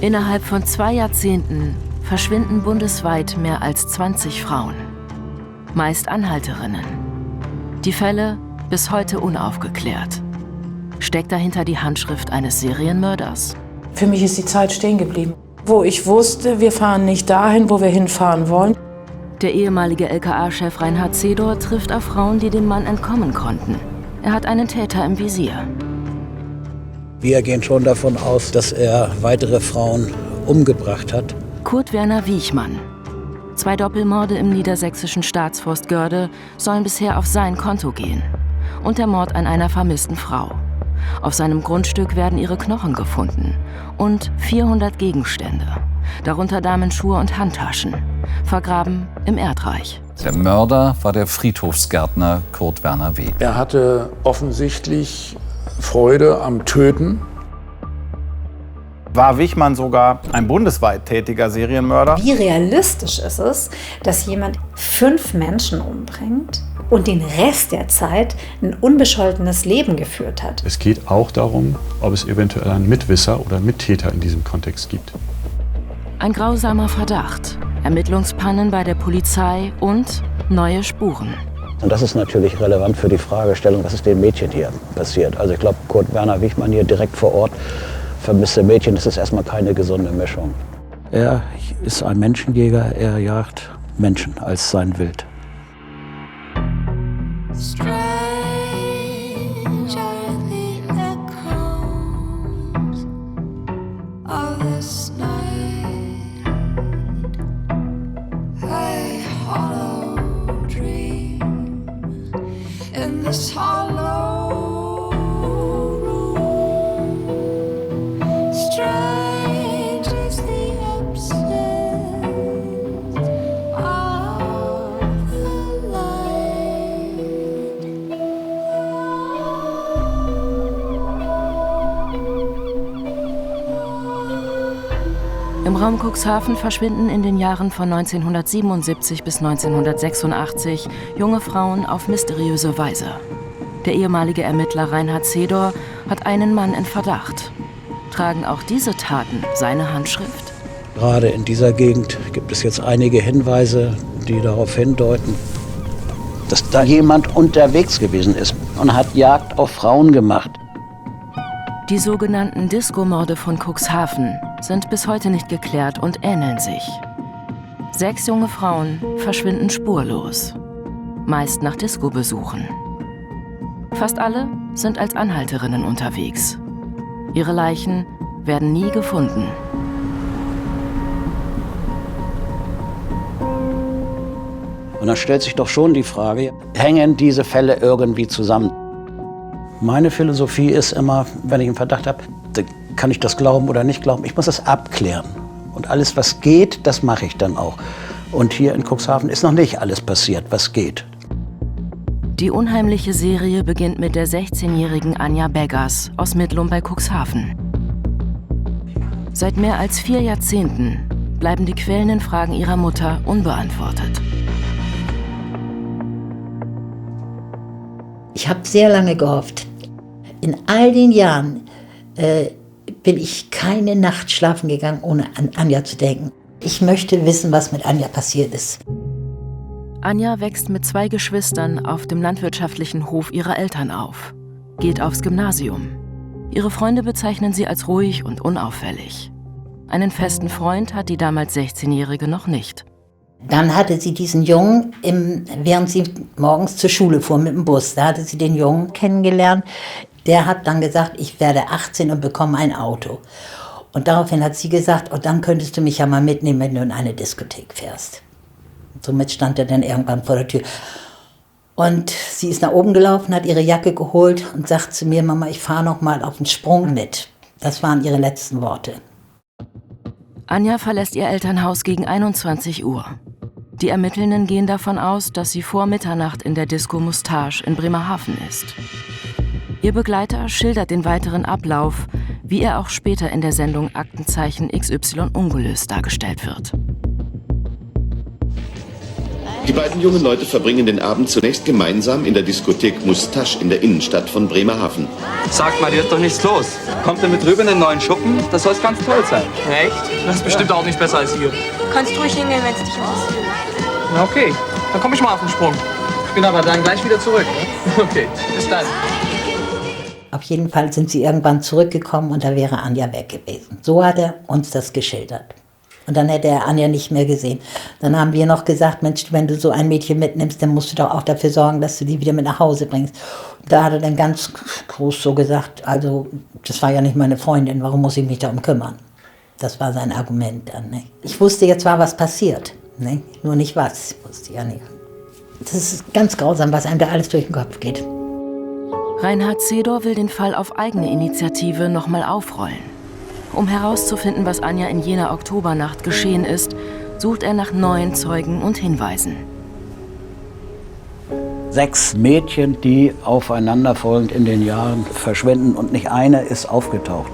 Innerhalb von 2 Jahrzehnten verschwinden bundesweit mehr als 20 Frauen. Meist Anhalterinnen. Die Fälle bis heute unaufgeklärt. Steckt dahinter die Handschrift eines Serienmörders? Für mich ist die Zeit stehen geblieben, wo ich wusste, wir fahren nicht dahin, wo wir hinfahren wollen. Der ehemalige LKA-Chef Reinhard Zedor trifft auf Frauen, die dem Mann entkommen konnten. Er hat einen Täter im Visier. Wir gehen schon davon aus, dass er weitere Frauen umgebracht hat. Kurt Werner Wiechmann. 2 Doppelmorde im niedersächsischen Staatsforst Görde sollen bisher auf sein Konto gehen. Und der Mord an einer vermissten Frau. Auf seinem Grundstück werden ihre Knochen gefunden. Und 400 Gegenstände. Darunter Damenschuhe und Handtaschen. Vergraben im Erdreich. Der Mörder war der Friedhofsgärtner Kurt Werner W. Er hatte offensichtlich Freude am Töten. War Wiechmann sogar ein bundesweit tätiger Serienmörder? Wie realistisch ist es, dass jemand 5 Menschen umbringt und den Rest der Zeit ein unbescholtenes Leben geführt hat? Es geht auch darum, ob es eventuell einen Mitwisser oder Mittäter in diesem Kontext gibt. Ein grausamer Verdacht, Ermittlungspannen bei der Polizei und neue Spuren. Und das ist natürlich relevant für die Fragestellung, was ist dem Mädchen hier passiert. Also ich glaube, Kurt Werner Wiechmann hier direkt vor Ort, vermisste Mädchen, das ist erstmal keine gesunde Mischung. Er ist ein Menschenjäger, er jagt Menschen als sein Wild. Im Raum Cuxhaven verschwinden in den Jahren von 1977 bis 1986 junge Frauen auf mysteriöse Weise. Der ehemalige Ermittler Reinhard Zedor hat einen Mann in Verdacht. Tragen auch diese Taten seine Handschrift? Gerade in dieser Gegend gibt es jetzt einige Hinweise, die darauf hindeuten, dass da jemand unterwegs gewesen ist und hat Jagd auf Frauen gemacht. Die sogenannten Disco-Morde von Cuxhaven sind bis heute nicht geklärt und ähneln sich. 6 junge Frauen verschwinden spurlos, meist nach Disco-Besuchen. Fast alle sind als Anhalterinnen unterwegs. Ihre Leichen werden nie gefunden. Und dann stellt sich doch schon die Frage, hängen diese Fälle irgendwie zusammen? Meine Philosophie ist immer, wenn ich einen Verdacht habe, kann ich das glauben oder nicht glauben. Ich muss das abklären. Und alles, was geht, das mache ich dann auch. Und hier in Cuxhaven ist noch nicht alles passiert, was geht. Die unheimliche Serie beginnt mit der 16-jährigen Anja Beggers aus Mittlum bei Cuxhaven. Seit mehr als 4 Jahrzehnten bleiben die quälenden Fragen ihrer Mutter unbeantwortet. Ich habe sehr lange gehofft. In all den Jahren bin ich keine Nacht schlafen gegangen, ohne an Anja zu denken. Ich möchte wissen, was mit Anja passiert ist. Anja wächst mit 2 Geschwistern auf dem landwirtschaftlichen Hof ihrer Eltern auf, geht aufs Gymnasium. Ihre Freunde bezeichnen sie als ruhig und unauffällig. Einen festen Freund hat die damals 16-Jährige noch nicht. Dann hatte sie diesen Jungen, während sie morgens zur Schule fuhr mit dem Bus, da hatte sie den Jungen kennengelernt. Der hat dann gesagt, ich werde 18 und bekomme ein Auto. Und daraufhin hat sie gesagt, oh, dann könntest du mich ja mal mitnehmen, wenn du in eine Diskothek fährst. Und somit stand er dann irgendwann vor der Tür. Und sie ist nach oben gelaufen, hat ihre Jacke geholt und sagt zu mir, Mama, ich fahre noch mal auf den Sprung mit. Das waren ihre letzten Worte. Anja verlässt ihr Elternhaus gegen 21 Uhr. Die Ermittelnden gehen davon aus, dass sie vor Mitternacht in der Disco Mustache in Bremerhaven ist. Ihr Begleiter schildert den weiteren Ablauf, wie er auch später in der Sendung Aktenzeichen XY ungelöst dargestellt wird. Die beiden jungen Leute verbringen den Abend zunächst gemeinsam in der Diskothek Mustache in der Innenstadt von Bremerhaven. Sag mal, hier ist doch nichts los. Kommt ihr mit rüber in den neuen Schuppen? Das soll ganz toll sein. Echt? Das ist bestimmt auch nicht besser als hier. Kannst ruhig hingehen, wenn es dich interessiert. Na okay, dann komm ich mal auf den Sprung. Ich bin aber dann gleich wieder zurück. Ne? Okay, bis dann. Auf jeden Fall sind sie irgendwann zurückgekommen und da wäre Anja weg gewesen. So hat er uns das geschildert. Und dann hätte er Anja nicht mehr gesehen. Dann haben wir noch gesagt, Mensch, wenn du so ein Mädchen mitnimmst, dann musst du doch auch dafür sorgen, dass du die wieder mit nach Hause bringst. Und da hat er dann ganz groß so gesagt, also das war ja nicht meine Freundin, warum muss ich mich darum kümmern? Das war sein Argument dann. Ne? Ich wusste jetzt zwar, was passiert, ne? Nur nicht was, wusste ich ja nicht. Das ist ganz grausam, was einem da alles durch den Kopf geht. Reinhard Zedor will den Fall auf eigene Initiative nochmal aufrollen. Um herauszufinden, was Anja in jener Oktobernacht geschehen ist, sucht er nach neuen Zeugen und Hinweisen. 6 Mädchen, die aufeinanderfolgend in den Jahren verschwinden und nicht eine ist aufgetaucht.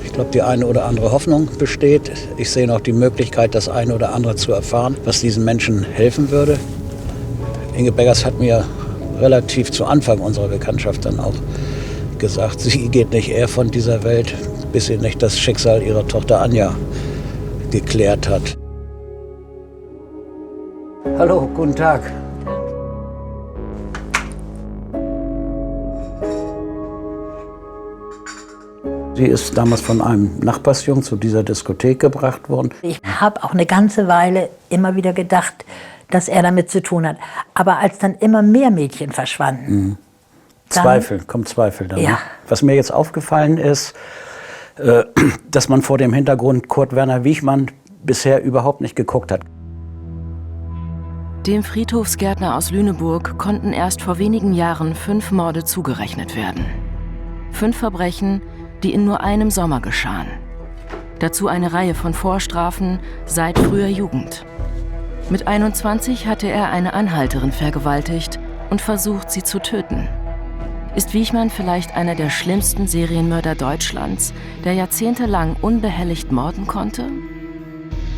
Ich glaube, die eine oder andere Hoffnung besteht. Ich sehe noch die Möglichkeit, das eine oder andere zu erfahren, was diesen Menschen helfen würde. Inge Beggers hat mir relativ zu Anfang unserer Bekanntschaft dann auch gesagt, sie geht nicht eher von dieser Welt, bis sie nicht das Schicksal ihrer Tochter Anja geklärt hat. Hallo, guten Tag. Sie ist damals von einem Nachbarsjungen zu dieser Diskothek gebracht worden. Ich habe auch eine ganze Weile immer wieder gedacht, dass er damit zu tun hat. Aber als dann immer mehr Mädchen verschwanden, kommt Zweifel dann. Ja. Was mir jetzt aufgefallen ist, dass man vor dem Hintergrund Kurt Werner Wiechmann bisher überhaupt nicht geguckt hat. Dem Friedhofsgärtner aus Lüneburg konnten erst vor wenigen Jahren 5 Morde zugerechnet werden. 5 Verbrechen, die in nur einem Sommer geschahen. Dazu eine Reihe von Vorstrafen seit früher Jugend. Mit 21 hatte er eine Anhalterin vergewaltigt und versucht, sie zu töten. Ist Wiechmann vielleicht einer der schlimmsten Serienmörder Deutschlands, der jahrzehntelang unbehelligt morden konnte?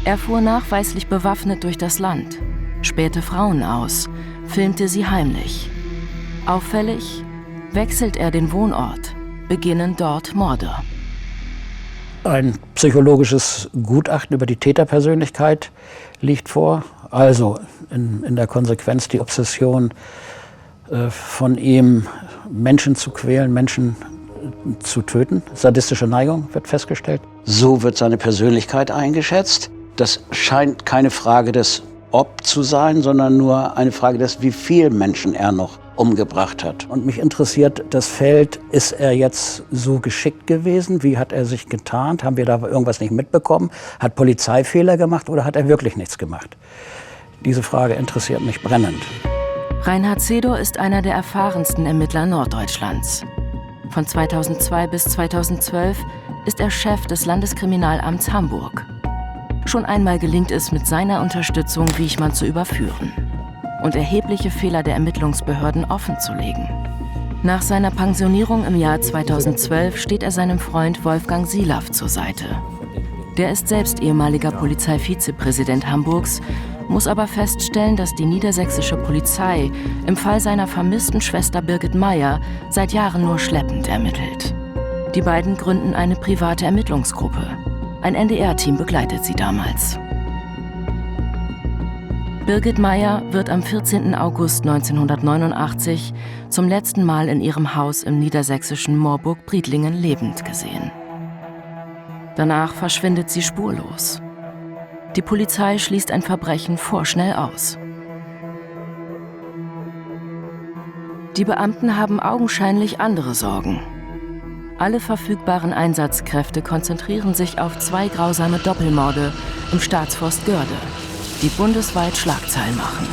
Er fuhr nachweislich bewaffnet durch das Land, spähte Frauen aus, filmte sie heimlich. Auffällig wechselt er den Wohnort, beginnen dort Morde. Ein psychologisches Gutachten über die Täterpersönlichkeit liegt vor. Also in der Konsequenz die Obsession von ihm, Menschen zu quälen, Menschen zu töten. Sadistische Neigung wird festgestellt. So wird seine Persönlichkeit eingeschätzt. Das scheint keine Frage des Ob zu sein, sondern nur eine Frage des, wie viel Menschen er noch umgebracht hat. Und mich interessiert das Feld, ist er jetzt so geschickt gewesen? Wie hat er sich getarnt? Haben wir da irgendwas nicht mitbekommen? Hat Polizeifehler gemacht oder hat er wirklich nichts gemacht? Diese Frage interessiert mich brennend. Reinhard Zedor ist einer der erfahrensten Ermittler Norddeutschlands. Von 2002 bis 2012 ist er Chef des Landeskriminalamts Hamburg. Schon einmal gelingt es mit seiner Unterstützung, Wiechmann zu überführen und erhebliche Fehler der Ermittlungsbehörden offenzulegen. Nach seiner Pensionierung im Jahr 2012 steht er seinem Freund Wolfgang Silaff zur Seite. Der ist selbst ehemaliger Polizeivizepräsident Hamburgs, muss aber feststellen, dass die niedersächsische Polizei im Fall seiner vermissten Schwester Birgit Meyer seit Jahren nur schleppend ermittelt. Die beiden gründen eine private Ermittlungsgruppe. Ein NDR-Team begleitet sie damals. Birgit Meyer wird am 14. August 1989 zum letzten Mal in ihrem Haus im niedersächsischen Moorburg-Briedlingen lebend gesehen. Danach verschwindet sie spurlos. Die Polizei schließt ein Verbrechen vorschnell aus. Die Beamten haben augenscheinlich andere Sorgen. Alle verfügbaren Einsatzkräfte konzentrieren sich auf 2 grausame Doppelmorde im Staatsforst Görde, die bundesweit Schlagzeilen machen.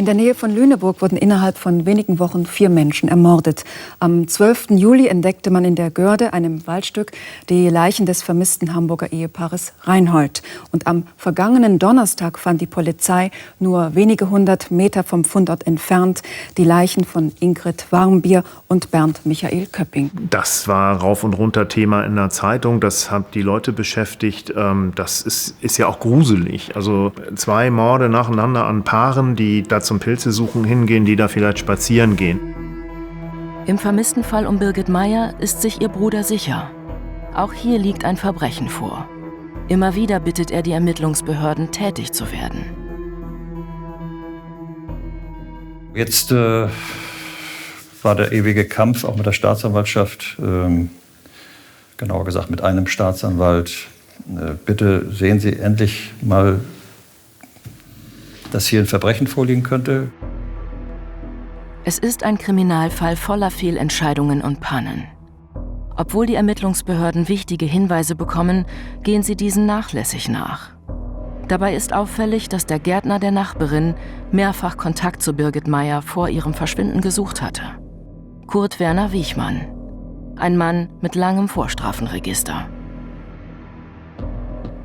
In der Nähe von Lüneburg wurden innerhalb von wenigen Wochen 4 Menschen ermordet. Am 12. Juli entdeckte man in der Görde, einem Waldstück, die Leichen des vermissten Hamburger Ehepaares Reinhold. Und am vergangenen Donnerstag fand die Polizei nur wenige 100 Meter vom Fundort entfernt die Leichen von Ingrid Warmbier und Bernd Michael Köpping. Das war rauf und runter Thema in der Zeitung. Das hat die Leute beschäftigt. Das ist ja auch gruselig. Also 2 Morde nacheinander an Paaren, die da zum Pilzesuchen hingehen, die da vielleicht spazieren gehen. Im vermissten Fall um Birgit Meyer ist sich ihr Bruder sicher. Auch hier liegt ein Verbrechen vor. Immer wieder bittet er die Ermittlungsbehörden, tätig zu werden. Jetzt war der ewige Kampf auch mit der Staatsanwaltschaft, genauer gesagt mit einem Staatsanwalt. Bitte sehen Sie endlich mal, dass hier ein Verbrechen vorliegen könnte. Es ist ein Kriminalfall voller Fehlentscheidungen und Pannen. Obwohl die Ermittlungsbehörden wichtige Hinweise bekommen, gehen sie diesen nachlässig nach. Dabei ist auffällig, dass der Gärtner der Nachbarin mehrfach Kontakt zu Birgit Meyer vor ihrem Verschwinden gesucht hatte. Kurt Werner Wiechmann, ein Mann mit langem Vorstrafenregister.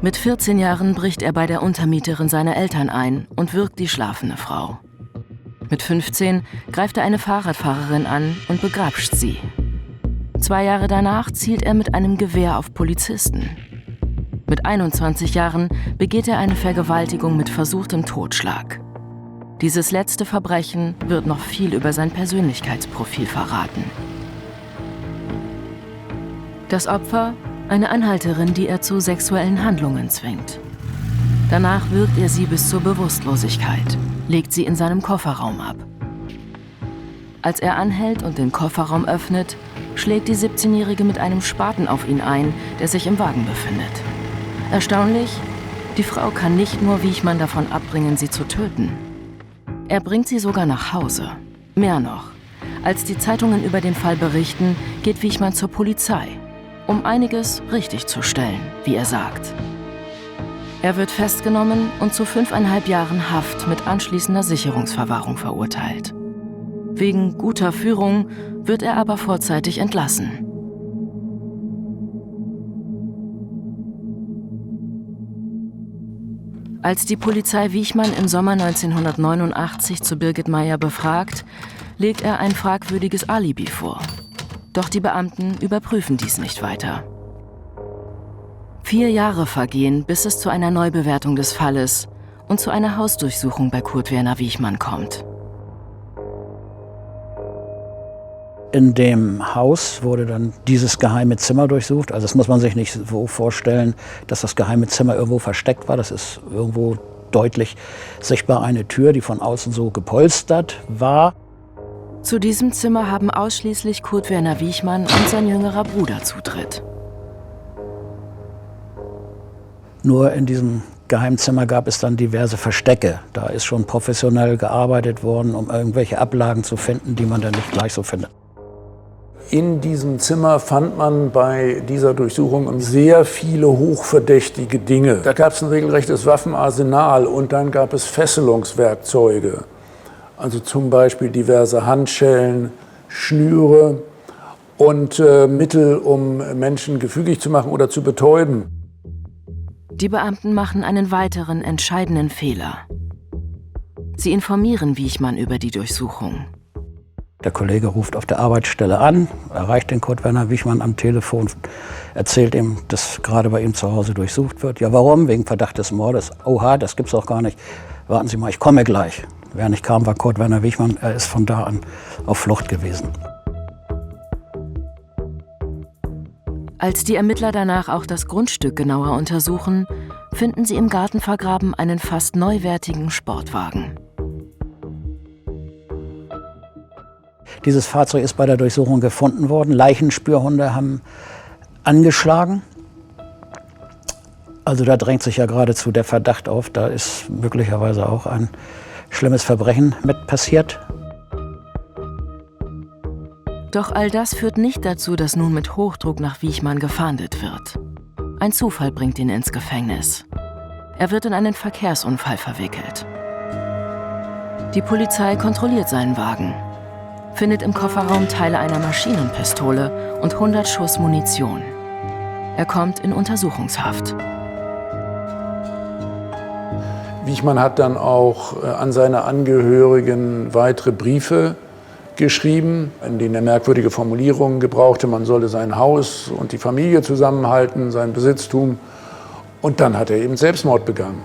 Mit 14 Jahren bricht er bei der Untermieterin seiner Eltern ein und würgt die schlafende Frau. Mit 15 greift er eine Fahrradfahrerin an und begrapscht sie. 2 Jahre danach zielt er mit einem Gewehr auf Polizisten. Mit 21 Jahren begeht er eine Vergewaltigung mit versuchtem Totschlag. Dieses letzte Verbrechen wird noch viel über sein Persönlichkeitsprofil verraten. Das Opfer? Eine Anhalterin, die er zu sexuellen Handlungen zwingt. Danach wirkt er sie bis zur Bewusstlosigkeit, legt sie in seinem Kofferraum ab. Als er anhält und den Kofferraum öffnet, schlägt die 17-Jährige mit einem Spaten auf ihn ein, der sich im Wagen befindet. Erstaunlich, die Frau kann nicht nur Wiechmann davon abbringen, sie zu töten. Er bringt sie sogar nach Hause. Mehr noch, als die Zeitungen über den Fall berichten, geht Wiechmann zur Polizei, um einiges richtig zu stellen, wie er sagt. Er wird festgenommen und zu 5,5 Jahren Haft mit anschließender Sicherungsverwahrung verurteilt. Wegen guter Führung wird er aber vorzeitig entlassen. Als die Polizei Wiechmann im Sommer 1989 zu Birgit Meyer befragt, legt er ein fragwürdiges Alibi vor. Doch die Beamten überprüfen dies nicht weiter. 4 Jahre vergehen, bis es zu einer Neubewertung des Falles und zu einer Hausdurchsuchung bei Kurt Werner Wiechmann kommt. In dem Haus wurde dann dieses geheime Zimmer durchsucht. Also das muss man sich nicht so vorstellen, dass das geheime Zimmer irgendwo versteckt war. Das ist irgendwo deutlich sichtbar eine Tür, die von außen so gepolstert war. Zu diesem Zimmer haben ausschließlich Kurt Werner Wiechmann und sein jüngerer Bruder Zutritt. Nur in diesem Geheimzimmer gab es dann diverse Verstecke. Da ist schon professionell gearbeitet worden, um irgendwelche Ablagen zu finden, die man dann nicht gleich so findet. In diesem Zimmer fand man bei dieser Durchsuchung sehr viele hochverdächtige Dinge. Da gab es ein regelrechtes Waffenarsenal und dann gab es Fesselungswerkzeuge. Also zum Beispiel diverse Handschellen, Schnüre und Mittel, um Menschen gefügig zu machen oder zu betäuben. Die Beamten machen einen weiteren entscheidenden Fehler. Sie informieren Wiechmann über die Durchsuchung. Der Kollege ruft auf der Arbeitsstelle an, erreicht den Kurt Werner Wiechmann am Telefon, erzählt ihm, dass gerade bei ihm zu Hause durchsucht wird. Ja, warum? Wegen Verdacht des Mordes. Oha, das gibt's doch gar nicht. Warten Sie mal, ich komme gleich. Wer nicht kam, war Kurt Werner Wiechmann. Er ist von da an auf Flucht gewesen. Als die Ermittler danach auch das Grundstück genauer untersuchen, finden sie im Garten vergraben einen fast neuwertigen Sportwagen. Dieses Fahrzeug ist bei der Durchsuchung gefunden worden. Leichenspürhunde haben angeschlagen. Also da drängt sich ja geradezu der Verdacht auf, da ist möglicherweise auch ein schlimmes Verbrechen mit passiert. Doch all das führt nicht dazu, dass nun mit Hochdruck nach Wiechmann gefahndet wird. Ein Zufall bringt ihn ins Gefängnis. Er wird in einen Verkehrsunfall verwickelt. Die Polizei kontrolliert seinen Wagen, findet im Kofferraum Teile einer Maschinenpistole und 100 Schuss Munition. Er kommt in Untersuchungshaft. Wichmann hat dann auch an seine Angehörigen weitere Briefe geschrieben, in denen er merkwürdige Formulierungen gebrauchte. Man solle sein Haus und die Familie zusammenhalten, sein Besitztum. Und dann hat er eben Selbstmord begangen.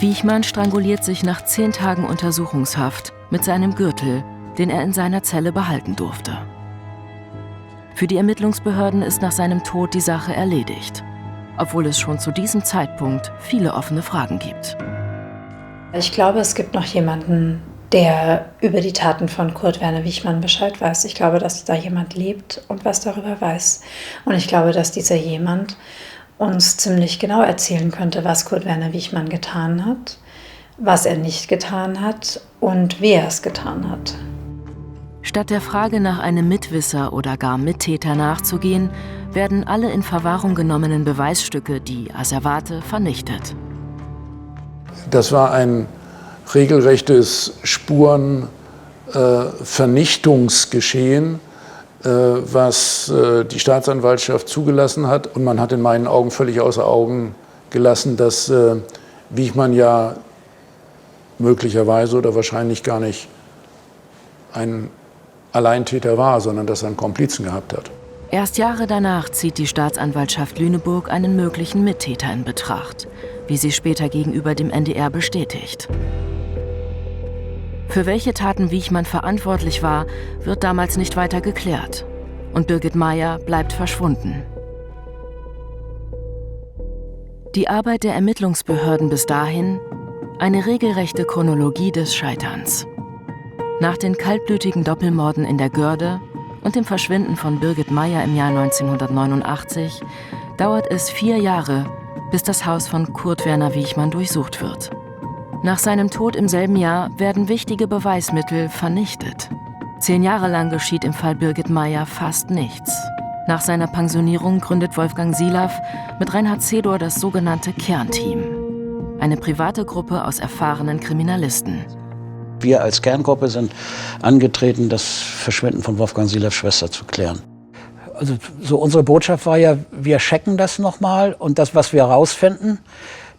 Wichmann stranguliert sich nach 10 Tagen Untersuchungshaft mit seinem Gürtel, den er in seiner Zelle behalten durfte. Für die Ermittlungsbehörden ist nach seinem Tod die Sache erledigt, obwohl es schon zu diesem Zeitpunkt viele offene Fragen gibt. Ich glaube, es gibt noch jemanden, der über die Taten von Kurt Werner Wichmann Bescheid weiß. Ich glaube, dass da jemand lebt und was darüber weiß. Und ich glaube, dass dieser jemand uns ziemlich genau erzählen könnte, was Kurt Werner Wichmann getan hat, was er nicht getan hat und wer es getan hat. Statt der Frage nach einem Mitwisser oder gar Mittäter nachzugehen, werden alle in Verwahrung genommenen Beweisstücke, die Asservate, vernichtet. Das war ein regelrechtes Spurenvernichtungsgeschehen, was die Staatsanwaltschaft zugelassen hat. Und man hat in meinen Augen völlig außer Augen gelassen, dass Wichmann ja möglicherweise oder wahrscheinlich gar nicht ein Alleintäter war, sondern dass er einen Komplizen gehabt hat. Erst Jahre danach zieht die Staatsanwaltschaft Lüneburg einen möglichen Mittäter in Betracht, wie sie später gegenüber dem NDR bestätigt. Für welche Taten Wichmann verantwortlich war, wird damals nicht weiter geklärt. Und Birgit Meyer bleibt verschwunden. Die Arbeit der Ermittlungsbehörden bis dahin: eine regelrechte Chronologie des Scheiterns. Nach den kaltblütigen Doppelmorden in der Görde und dem Verschwinden von Birgit Meyer im Jahr 1989 dauert es 4 Jahre, bis das Haus von Kurt Werner Wichmann durchsucht wird. Nach seinem Tod im selben Jahr werden wichtige Beweismittel vernichtet. 10 Jahre lang geschieht im Fall Birgit Meyer fast nichts. Nach seiner Pensionierung gründet Wolfgang Silaff mit Reinhard Zedor das sogenannte Kernteam. Eine private Gruppe aus erfahrenen Kriminalisten. Wir als Kerngruppe sind angetreten, das Verschwinden von Wolfgang Silaffs Schwester zu klären. Also so unsere Botschaft war ja, wir checken das nochmal und das, was wir herausfinden,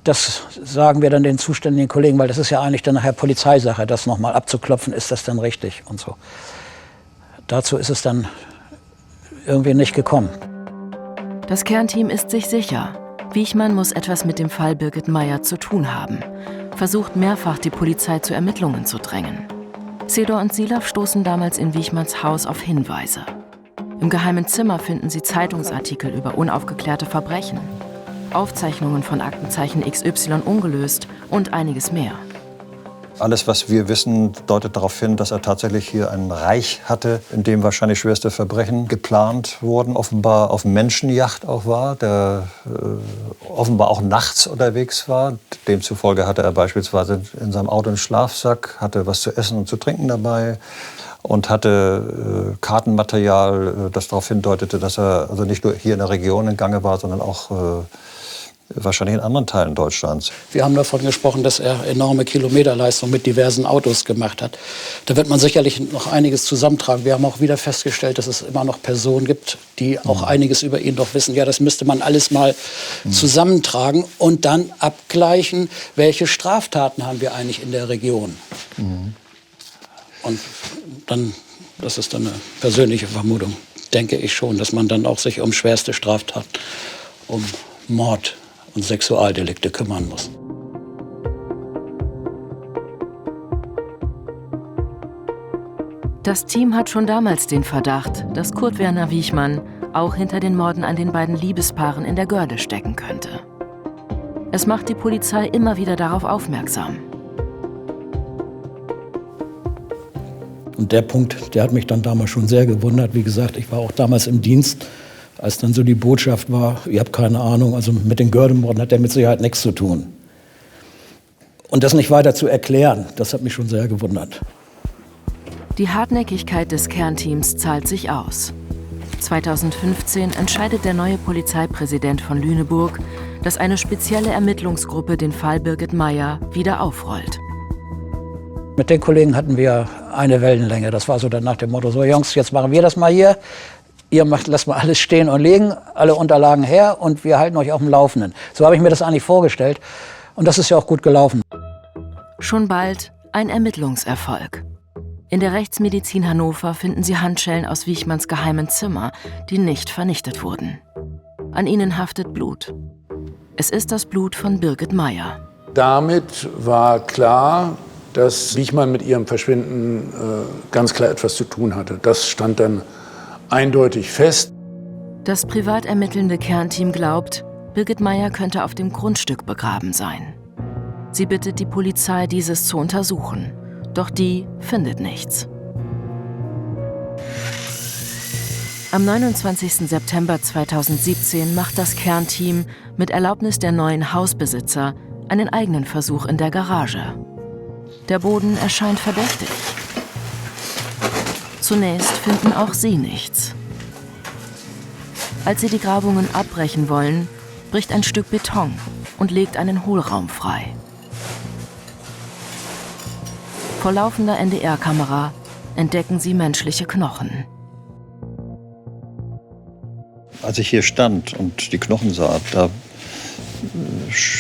das sagen wir dann den zuständigen Kollegen, weil das ist ja eigentlich dann nachher Polizeisache, das nochmal abzuklopfen, ist das dann richtig und so. Dazu ist es dann irgendwie nicht gekommen. Das Kernteam ist sich sicher, Wichmann muss etwas mit dem Fall Birgit Meyer zu tun haben, versucht mehrfach, die Polizei zu Ermittlungen zu drängen. Zedor und Silaff stoßen damals in Wichmanns Haus auf Hinweise. Im geheimen Zimmer finden sie Zeitungsartikel über unaufgeklärte Verbrechen, Aufzeichnungen von Aktenzeichen XY ungelöst und einiges mehr. Alles, was wir wissen, deutet darauf hin, dass er tatsächlich hier ein Reich hatte, in dem wahrscheinlich schwerste Verbrechen geplant wurden. Offenbar auf Menschenjacht auch war, der offenbar auch nachts unterwegs war. Demzufolge hatte er beispielsweise in seinem Auto einen Schlafsack, hatte was zu essen und zu trinken dabei und hatte Kartenmaterial, das darauf hindeutete, dass er also nicht nur hier in der Region in Gange war, sondern auch wahrscheinlich in anderen Teilen Deutschlands. Wir haben davon gesprochen, dass er enorme Kilometerleistung mit diversen Autos gemacht hat. Da wird man sicherlich noch einiges zusammentragen. Wir haben auch wieder festgestellt, dass es immer noch Personen gibt, die auch einiges über ihn doch wissen. Ja, das müsste man alles mal zusammentragen und dann abgleichen, welche Straftaten haben wir eigentlich in der Region. Und dann, das ist dann eine persönliche Vermutung, denke ich schon, dass man dann auch sich um schwerste Straftaten, um Mord und Sexualdelikte kümmern muss. Das Team hat schon damals den Verdacht, dass Kurt Werner Wichmann auch hinter den Morden an den beiden Liebespaaren in der Görde stecken könnte. Es macht die Polizei immer wieder darauf aufmerksam. Und der Punkt, der hat mich dann damals schon sehr gewundert. Wie gesagt, ich war auch damals im Dienst, als dann so die Botschaft war, ihr habt keine Ahnung, also mit den Gördemorden hat der mit Sicherheit nichts zu tun. Und das nicht weiter zu erklären, das hat mich schon sehr gewundert. Die Hartnäckigkeit des Kernteams zahlt sich aus. 2015 entscheidet der neue Polizeipräsident von Lüneburg, dass eine spezielle Ermittlungsgruppe den Fall Birgit Meyer wieder aufrollt. Mit den Kollegen hatten wir eine Wellenlänge. Das war so dann nach dem Motto, so Jungs, jetzt machen wir das mal hier. Ihr lasst mal alles stehen und liegen, alle Unterlagen her und wir halten euch auf dem Laufenden. So habe ich mir das eigentlich vorgestellt und das ist ja auch gut gelaufen. Schon bald ein Ermittlungserfolg. In der Rechtsmedizin Hannover finden sie Handschellen aus Wichmanns geheimen Zimmer, die nicht vernichtet wurden. An ihnen haftet Blut. Es ist das Blut von Birgit Meyer. Damit war klar, dass Wichmann mit ihrem Verschwinden ganz klar etwas zu tun hatte. Das stand dann eindeutig fest. Das privat ermittelnde Kernteam glaubt, Birgit Meyer könnte auf dem Grundstück begraben sein. Sie bittet die Polizei, dieses zu untersuchen. Doch die findet nichts. Am 29. September 2017 macht das Kernteam mit Erlaubnis der neuen Hausbesitzer einen eigenen Versuch in der Garage. Der Boden erscheint verdächtig. Zunächst finden auch sie nichts. Als sie die Grabungen abbrechen wollen, bricht ein Stück Beton und legt einen Hohlraum frei. Vor laufender NDR-Kamera entdecken sie menschliche Knochen. Als ich hier stand und die Knochen sah, da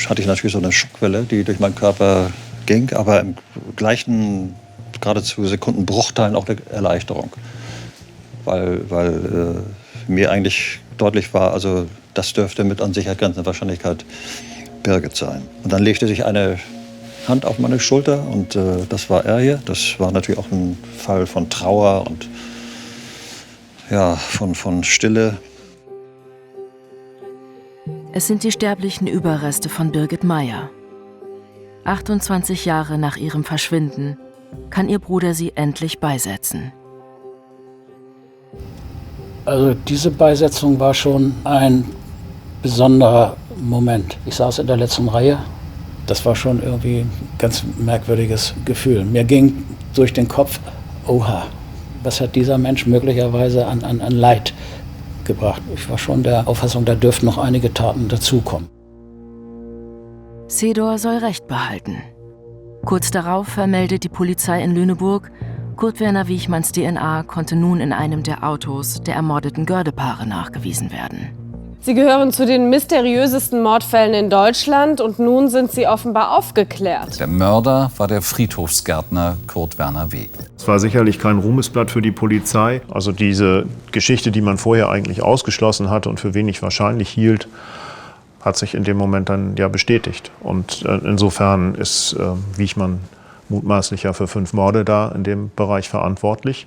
hatte ich natürlich so eine Schockwelle, die durch meinen Körper ging, aber im gleichen, geradezu Sekundenbruchteilen auch eine Erleichterung. Weil mir eigentlich deutlich war, also das dürfte mit an Sicherheit grenzender Wahrscheinlichkeit Birgit sein. Und dann legte sich eine Hand auf meine Schulter und das war er hier. Das war natürlich auch ein Fall von Trauer und ja, von Stille. Es sind die sterblichen Überreste von Birgit Meyer. 28 Jahre nach ihrem Verschwinden kann ihr Bruder sie endlich beisetzen. Also diese Beisetzung war schon ein besonderer Moment. Ich saß in der letzten Reihe. Das war schon irgendwie ein ganz merkwürdiges Gefühl. Mir ging durch den Kopf, oha, was hat dieser Mensch möglicherweise an Leid gebracht. Ich war schon der Auffassung, da dürften noch einige Taten dazukommen. Sedor soll Recht behalten. Kurz darauf vermeldet die Polizei in Lüneburg, Kurt Werner Wichmanns DNA konnte nun in einem der Autos der ermordeten Gördepaare nachgewiesen werden. Sie gehören zu den mysteriösesten Mordfällen in Deutschland und nun sind sie offenbar aufgeklärt. Der Mörder war der Friedhofsgärtner Kurt Werner W. Es war sicherlich kein Ruhmesblatt für die Polizei. Also diese Geschichte, die man vorher eigentlich ausgeschlossen hatte und für wenig wahrscheinlich hielt, hat sich in dem Moment dann ja bestätigt. Und insofern ist Wichmann mutmaßlich ja für 5 Morde da in dem Bereich verantwortlich.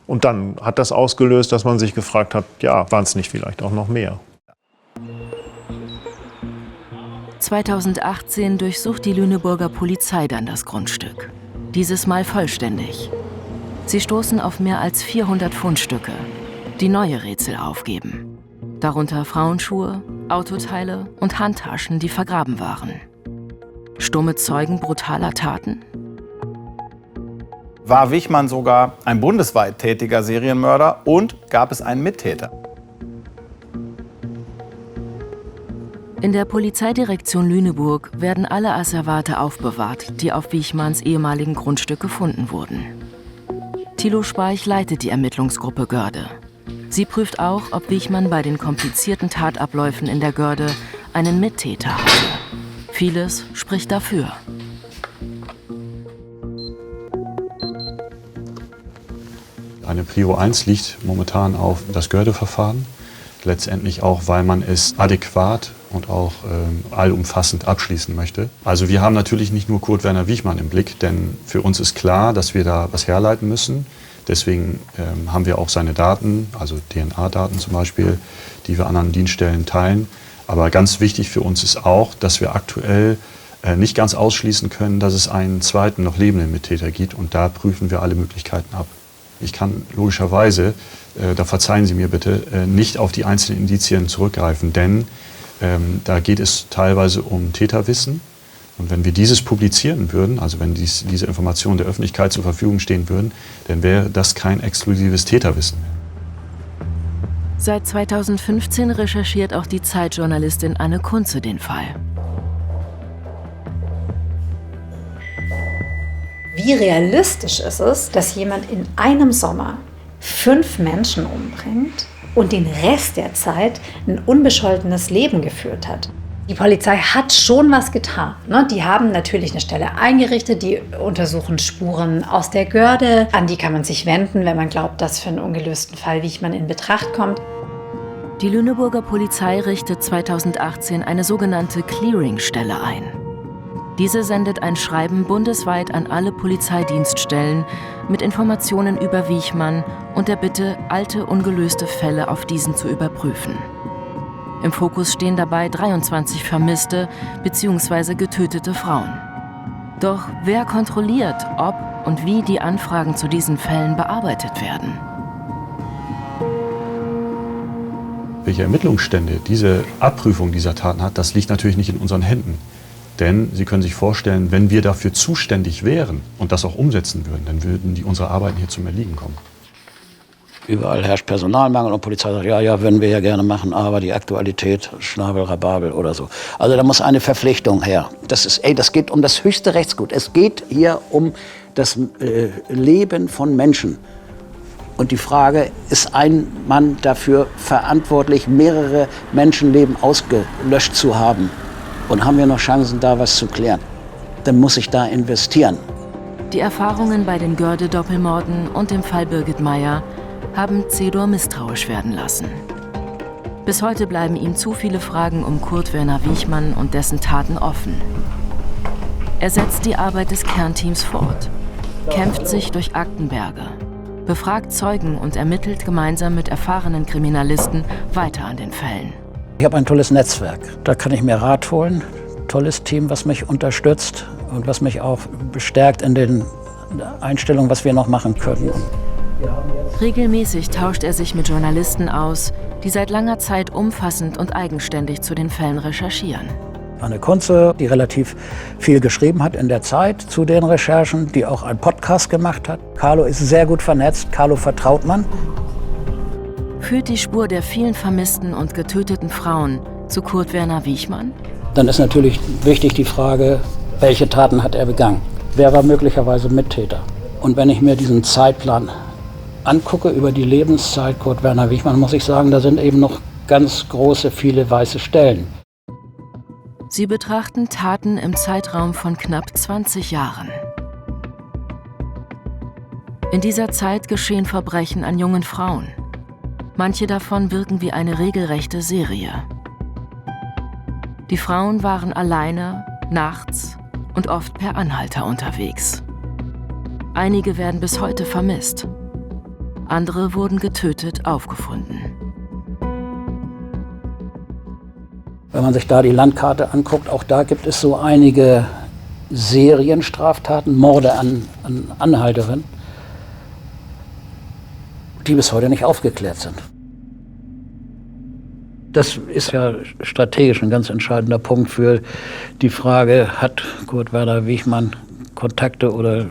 Und dann hat das ausgelöst, dass man sich gefragt hat, ja, waren es nicht vielleicht auch noch mehr? 2018 durchsucht die Lüneburger Polizei dann das Grundstück. Dieses Mal vollständig. Sie stoßen auf mehr als 400 Fundstücke, die neue Rätsel aufgeben. Darunter Frauenschuhe, Autoteile und Handtaschen, die vergraben waren. Stumme Zeugen brutaler Taten? War Wichmann sogar ein bundesweit tätiger Serienmörder und gab es einen Mittäter? In der Polizeidirektion Lüneburg werden alle Asservate aufbewahrt, die auf Wichmanns ehemaligen Grundstück gefunden wurden. Thilo Speich leitet die Ermittlungsgruppe Görde. Sie prüft auch, ob Wichmann bei den komplizierten Tatabläufen in der Görde einen Mittäter hatte. Vieles spricht dafür. Eine Prio 1 liegt momentan auf das Görde-Verfahren. Letztendlich auch, weil man es adäquat und auch allumfassend abschließen möchte. Also wir haben natürlich nicht nur Kurt Werner Wichmann im Blick, denn für uns ist klar, dass wir da was herleiten müssen. Deswegen haben wir auch seine Daten, also DNA-Daten zum Beispiel, die wir anderen Dienststellen teilen. Aber ganz wichtig für uns ist auch, dass wir aktuell nicht ganz ausschließen können, dass es einen zweiten, noch lebenden Mittäter gibt. Und da prüfen wir alle Möglichkeiten ab. Ich kann logischerweise, da verzeihen Sie mir bitte, nicht auf die einzelnen Indizien zurückgreifen, denn da geht es teilweise um Täterwissen. Und wenn wir dieses publizieren würden, also wenn diese Informationen der Öffentlichkeit zur Verfügung stehen würden, dann wäre das kein exklusives Täterwissen mehr. Seit 2015 recherchiert auch die Zeitjournalistin Anne Kunze den Fall. Wie realistisch ist es, dass jemand in einem Sommer 5 Menschen umbringt und den Rest der Zeit ein unbescholtenes Leben geführt hat? Die Polizei hat schon was getan. Die haben natürlich eine Stelle eingerichtet, die untersuchen Spuren aus der Görde. An die kann man sich wenden, wenn man glaubt, dass für einen ungelösten Fall Wichmann in Betracht kommt. Die Lüneburger Polizei richtet 2018 eine sogenannte Clearingstelle ein. Diese sendet ein Schreiben bundesweit an alle Polizeidienststellen mit Informationen über Wichmann und der Bitte, alte, ungelöste Fälle auf diesen zu überprüfen. Im Fokus stehen dabei 23 vermisste bzw. getötete Frauen. Doch wer kontrolliert, ob und wie die Anfragen zu diesen Fällen bearbeitet werden? Welche Ermittlungsstände diese Abprüfung dieser Taten hat, das liegt natürlich nicht in unseren Händen. Denn Sie können sich vorstellen, wenn wir dafür zuständig wären und das auch umsetzen würden, dann würden unsere Arbeiten hier zum Erliegen kommen. Überall herrscht Personalmangel und die Polizei sagt, ja, würden wir ja gerne machen, aber die Aktualität, Schnabel, Rababel oder so. Also da muss eine Verpflichtung her. Das geht um das höchste Rechtsgut. Es geht hier um das Leben von Menschen. Und die Frage, ist ein Mann dafür verantwortlich, mehrere Menschenleben ausgelöscht zu haben? Und haben wir noch Chancen, da was zu klären? Dann muss ich da investieren. Die Erfahrungen bei den Görde-Doppelmorden und dem Fall Birgit Meyer haben Zedor misstrauisch werden lassen. Bis heute bleiben ihm zu viele Fragen um Kurt Werner Wichmann und dessen Taten offen. Er setzt die Arbeit des Kernteams fort, kämpft sich durch Aktenberge, befragt Zeugen und ermittelt gemeinsam mit erfahrenen Kriminalisten weiter an den Fällen. Ich habe ein tolles Netzwerk. Da kann ich mir Rat holen. Tolles Team, was mich unterstützt und was mich auch bestärkt in den Einstellungen, was wir noch machen können. Regelmäßig tauscht er sich mit Journalisten aus, die seit langer Zeit umfassend und eigenständig zu den Fällen recherchieren. Anne Kunze, die relativ viel geschrieben hat in der Zeit zu den Recherchen, die auch einen Podcast gemacht hat. Carlo ist sehr gut vernetzt, Carlo vertraut man. Führt die Spur der vielen vermissten und getöteten Frauen zu Kurt Werner Wichmann? Dann ist natürlich wichtig die Frage, welche Taten hat er begangen? Wer war möglicherweise Mittäter? Und wenn ich mir diesen Zeitplan angucke über die Lebenszeit Kurt Werner Wichmann, muss ich sagen, da sind eben noch ganz große, viele weiße Stellen. Sie betrachten Taten im Zeitraum von knapp 20 Jahren. In dieser Zeit geschehen Verbrechen an jungen Frauen. Manche davon wirken wie eine regelrechte Serie. Die Frauen waren alleine, nachts und oft per Anhalter unterwegs. Einige werden bis heute vermisst. Andere wurden getötet aufgefunden. Wenn man sich da die Landkarte anguckt, auch da gibt es so einige Serienstraftaten, Morde an Anhalterinnen, die bis heute nicht aufgeklärt sind. Das ist ja strategisch ein ganz entscheidender Punkt für die Frage, hat Kurt Werner Wichmann Kontakte oder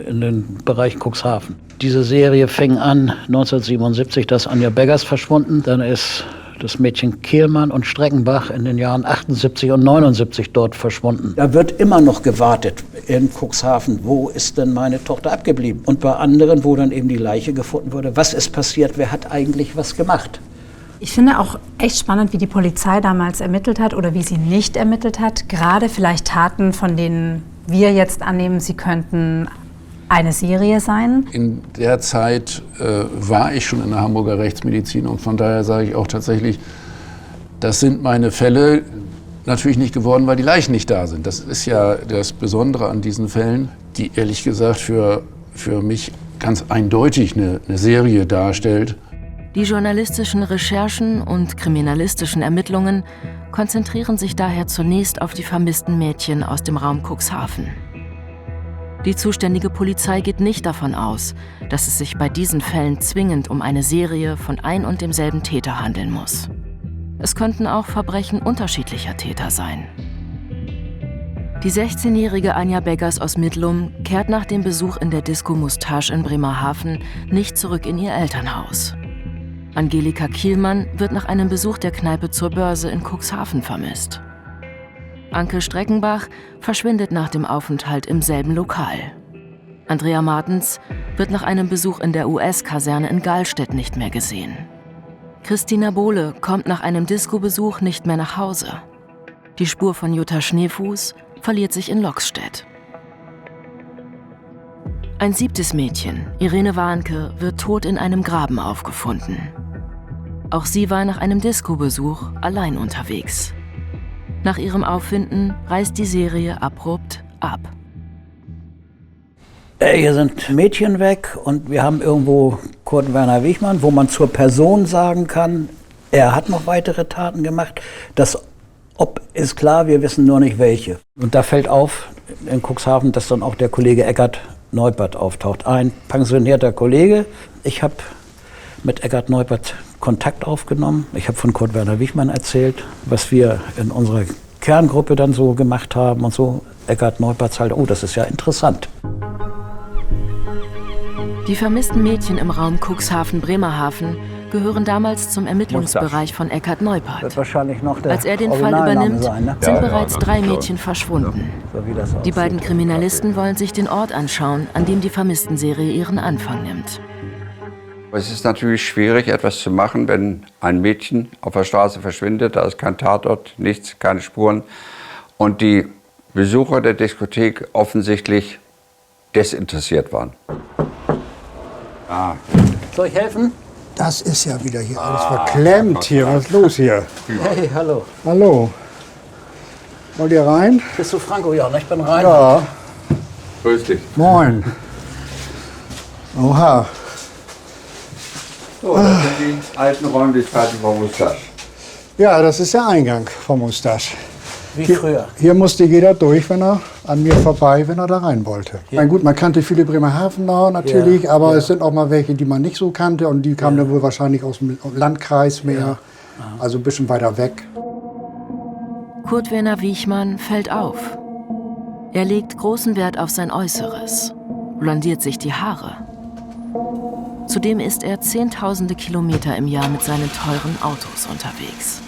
in den Bereich Cuxhaven. Diese Serie fing an 1977, da ist Anja Beggers verschwunden, dann ist das Mädchen Kehlmann und Streckenbach in den Jahren 78 und 79 dort verschwunden. Da wird immer noch gewartet in Cuxhaven, wo ist denn meine Tochter abgeblieben? Und bei anderen, wo dann eben die Leiche gefunden wurde, was ist passiert, wer hat eigentlich was gemacht? Ich finde auch echt spannend, wie die Polizei damals ermittelt hat oder wie sie nicht ermittelt hat. Gerade vielleicht Taten, von denen wir jetzt annehmen, sie könnten eine Serie sein. In der Zeit war ich schon in der Hamburger Rechtsmedizin und von daher sage ich auch tatsächlich, das sind meine Fälle natürlich nicht geworden, weil die Leichen nicht da sind. Das ist ja das Besondere an diesen Fällen, die ehrlich gesagt für mich ganz eindeutig eine Serie darstellt. Die journalistischen Recherchen und kriminalistischen Ermittlungen konzentrieren sich daher zunächst auf die vermissten Mädchen aus dem Raum Cuxhaven. Die zuständige Polizei geht nicht davon aus, dass es sich bei diesen Fällen zwingend um eine Serie von ein und demselben Täter handeln muss. Es könnten auch Verbrechen unterschiedlicher Täter sein. Die 16-jährige Anja Beggers aus Midlum kehrt nach dem Besuch in der Disco Moustache in Bremerhaven nicht zurück in ihr Elternhaus. Angelika Kielmann wird nach einem Besuch der Kneipe zur Börse in Cuxhaven vermisst. Anke Streckenbach verschwindet nach dem Aufenthalt im selben Lokal. Andrea Martens wird nach einem Besuch in der US-Kaserne in Gallstedt nicht mehr gesehen. Christina Bohle kommt nach einem Disco-Besuch nicht mehr nach Hause. Die Spur von Jutta Schneefuß verliert sich in Loxstedt. Ein 7. Mädchen, Irene Warnke, wird tot in einem Graben aufgefunden. Auch sie war nach einem Disco-Besuch allein unterwegs. Nach ihrem Auffinden reißt die Serie abrupt ab. Hier sind Mädchen weg und wir haben irgendwo Kurt Werner Wichmann, wo man zur Person sagen kann, er hat noch weitere Taten gemacht. Das Ob ist klar, wir wissen nur nicht welche. Und da fällt auf in Cuxhaven, dass dann auch der Kollege Eckart Neupert auftaucht. Ein pensionierter Kollege. Ich habe mit Eckart Neupert Kontakt aufgenommen. Ich habe von Kurt Werner Wichmann erzählt, was wir in unserer Kerngruppe dann so gemacht haben und so. Eckart Neupert halt, oh, das ist ja interessant. Die vermissten Mädchen im Raum Cuxhaven-Bremerhaven gehören damals zum Ermittlungsbereich von Eckart Neupert. Wird wahrscheinlich noch der Als er den Fall Originalname übernimmt, sein, ne? sind bereits 3 Mädchen verschwunden. So wie das Die aussieht. beiden Kriminalisten wollen sich den Ort anschauen, an dem die Vermissten-Serie ihren Anfang nimmt. Es ist natürlich schwierig, etwas zu machen, wenn ein Mädchen auf der Straße verschwindet. Da ist kein Tatort, nichts, keine Spuren. Und die Besucher der Diskothek offensichtlich desinteressiert waren. Soll ich helfen? Das ist ja wieder hier alles verklemmt hier. Was ist los hier? Hey, hallo. Hallo. Wollt ihr rein? Bist du Franco? Ja, ich bin rein. Ja. Grüß dich. Moin. Oha. So, das sind die alten Räumlichkeiten von Mustache. Ja, das ist der Eingang vom Mustache. Wie früher. Hier musste jeder durch, wenn er an mir vorbei, wenn er da rein wollte. Ja. Gut, man kannte viele Bremerhavener natürlich, Ja, aber ja. es sind auch mal welche, die man nicht so kannte und die kamen dann wohl wahrscheinlich aus dem Landkreis mehr, also ein bisschen weiter weg. Kurt Werner Wichmann fällt auf. Er legt großen Wert auf sein Äußeres, blondiert sich die Haare. Zudem ist er zehntausende Kilometer im Jahr mit seinen teuren Autos unterwegs.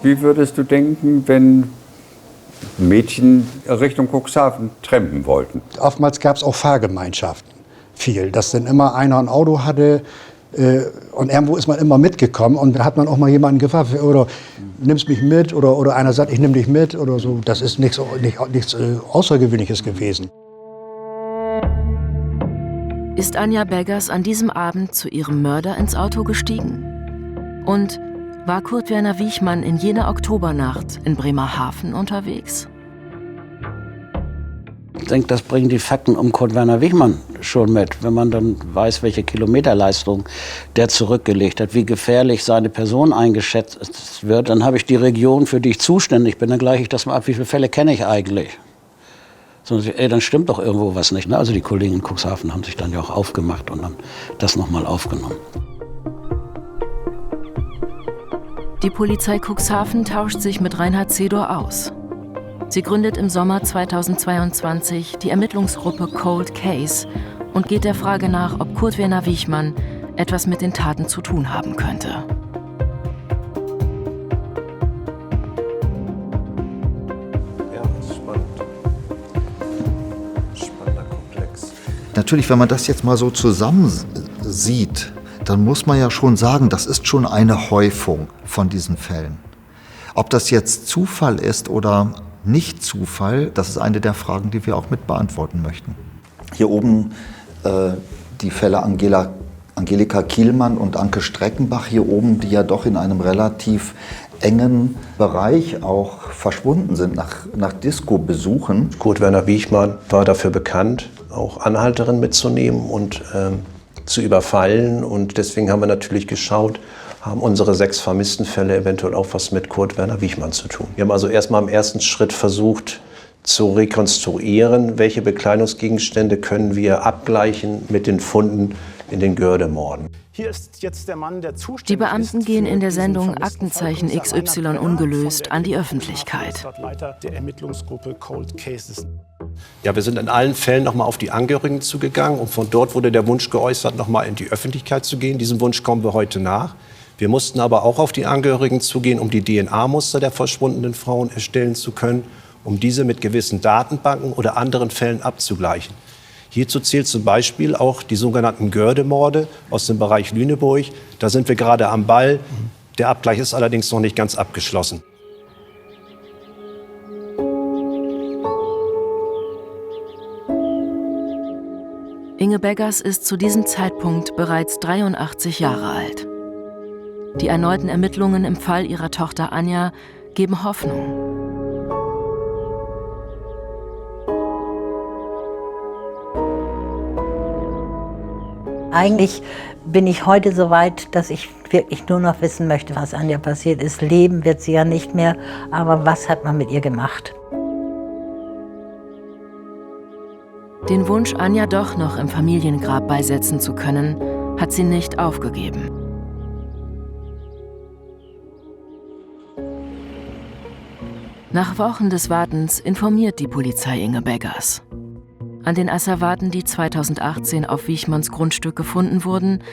Wie würdest du denken, wenn Mädchen Richtung Cuxhaven trampen wollten? Oftmals gab es auch Fahrgemeinschaften, viel, dass dann immer einer ein Auto hatte und irgendwo ist man immer mitgekommen und dann hat man auch mal jemanden gefragt, oder nimmst mich mit oder einer sagt, ich nehme dich mit oder so. Das ist nichts Außergewöhnliches gewesen. Ist Anja Beggers an diesem Abend zu ihrem Mörder ins Auto gestiegen? Und war Kurt Werner Wichmann in jener Oktobernacht in Bremerhaven unterwegs? Ich denke, das bringen die Fakten um Kurt Werner Wichmann schon mit. Wenn man dann weiß, welche Kilometerleistung der zurückgelegt hat, wie gefährlich seine Person eingeschätzt wird, dann habe ich die Region, für die ich zuständig bin, dann gleiche ich das mal ab, wie viele Fälle kenne ich eigentlich. Dann stimmt doch irgendwo was nicht. Ne? Also die Kollegen in Cuxhaven haben sich dann ja auch aufgemacht und dann das nochmal aufgenommen. Die Polizei Cuxhaven tauscht sich mit Reinhard Zedor aus. Sie gründet im Sommer 2022 die Ermittlungsgruppe Cold Case und geht der Frage nach, ob Kurt Werner Wichmann etwas mit den Taten zu tun haben könnte. Ja, das ist spannend. Spannender Komplex. Natürlich, wenn man das jetzt mal so zusammen sieht, dann muss man ja schon sagen, das ist schon eine Häufung von diesen Fällen. Ob das jetzt Zufall ist oder nicht Zufall, das ist eine der Fragen, die wir auch mit beantworten möchten. Hier oben die Fälle Angelika Kielmann und Anke Streckenbach, hier oben, die ja doch in einem relativ engen Bereich auch verschwunden sind nach Disco-Besuchen. Kurt Werner Wichmann war dafür bekannt, auch Anhalterinnen mitzunehmen und zu überfallen. Und deswegen haben wir natürlich geschaut, haben unsere 6 vermissten Fälle eventuell auch was mit Kurt Werner Wichmann zu tun. Wir haben also erstmal im ersten Schritt versucht zu rekonstruieren, welche Bekleidungsgegenstände können wir abgleichen mit den Funden in den Göhrde-Morden. Hier ist jetzt der Mann, der zuständig Die Beamten ist gehen in der für diesen Sendung vermissten Aktenzeichen Fall, Kommissar XY Reinhard ungelöst Becker an die von der Öffentlichkeit. Leiter der Ermittlungsgruppe Cold Cases. Ja, wir sind in allen Fällen noch mal auf die Angehörigen zugegangen und von dort wurde der Wunsch geäußert, noch mal in die Öffentlichkeit zu gehen. Diesem Wunsch kommen wir heute nach. Wir mussten aber auch auf die Angehörigen zugehen, um die DNA-Muster der verschwundenen Frauen erstellen zu können, um diese mit gewissen Datenbanken oder anderen Fällen abzugleichen. Hierzu zählt zum Beispiel auch die sogenannten Göhrde-Morde aus dem Bereich Lüneburg. Da sind wir gerade am Ball. Der Abgleich ist allerdings noch nicht ganz abgeschlossen. Inge Beggers ist zu diesem Zeitpunkt bereits 83 Jahre alt. Die erneuten Ermittlungen im Fall ihrer Tochter Anja geben Hoffnung. Eigentlich bin ich heute so weit, dass ich wirklich nur noch wissen möchte, was Anja passiert ist. Leben wird sie ja nicht mehr, aber was hat man mit ihr gemacht? Den Wunsch, Anja doch noch im Familiengrab beisetzen zu können, hat sie nicht aufgegeben. Nach Wochen des Wartens informiert die Polizei Inge Beggers. An den Asservaten, die 2018 auf Wichmanns Grundstück gefunden wurden,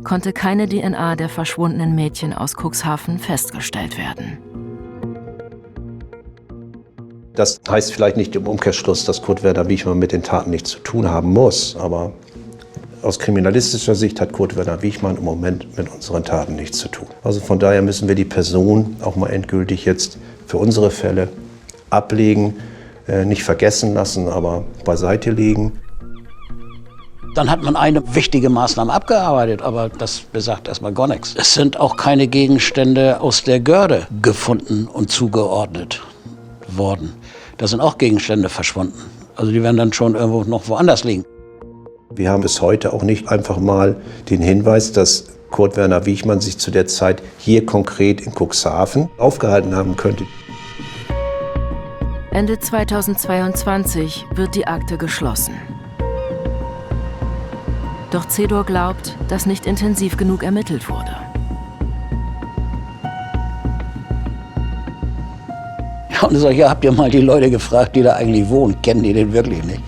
konnte keine DNA der verschwundenen Mädchen aus Cuxhaven festgestellt werden. Das heißt vielleicht nicht im Umkehrschluss, dass Kurt Werner Wichmann mit den Taten nichts zu tun haben muss, aber aus kriminalistischer Sicht hat Kurt Werner Wichmann im Moment mit unseren Taten nichts zu tun. Also von daher müssen wir die Person auch mal endgültig jetzt für unsere Fälle ablegen, nicht vergessen lassen, aber beiseite legen. Dann hat man eine wichtige Maßnahme abgearbeitet, aber das besagt erstmal gar nichts. Es sind auch keine Gegenstände aus der Görde gefunden und zugeordnet worden. Da sind auch Gegenstände verschwunden. Also die werden dann schon irgendwo noch woanders liegen. Wir haben bis heute auch nicht einfach mal den Hinweis, dass Kurt Werner Wichmann sich zu der Zeit hier konkret in Cuxhaven aufgehalten haben könnte. Ende 2022 wird die Akte geschlossen. Doch Zedor glaubt, dass nicht intensiv genug ermittelt wurde. Ja, und ich sage, ja, habt ihr mal die Leute gefragt, die da eigentlich wohnen? Kennen die den wirklich nicht?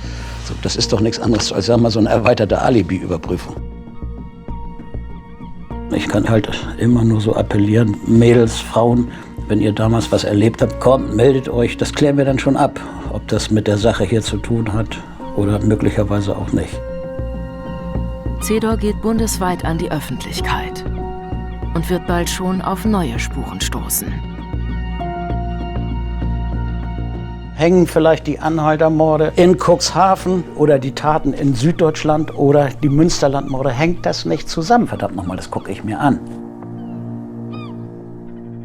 So, das ist doch nichts anderes als, sagen wir mal, so eine erweiterte Alibi-Überprüfung. Ich kann halt immer nur so appellieren, Mädels, Frauen, wenn ihr damals was erlebt habt, kommt, meldet euch. Das klären wir dann schon ab, ob das mit der Sache hier zu tun hat oder möglicherweise auch nicht. Zedor geht bundesweit an die Öffentlichkeit und wird bald schon auf neue Spuren stoßen. Hängen vielleicht die Anhaltermorde in Cuxhaven oder die Taten in Süddeutschland oder die Münsterlandmorde, hängt das nicht zusammen? Verdammt nochmal, das gucke ich mir an.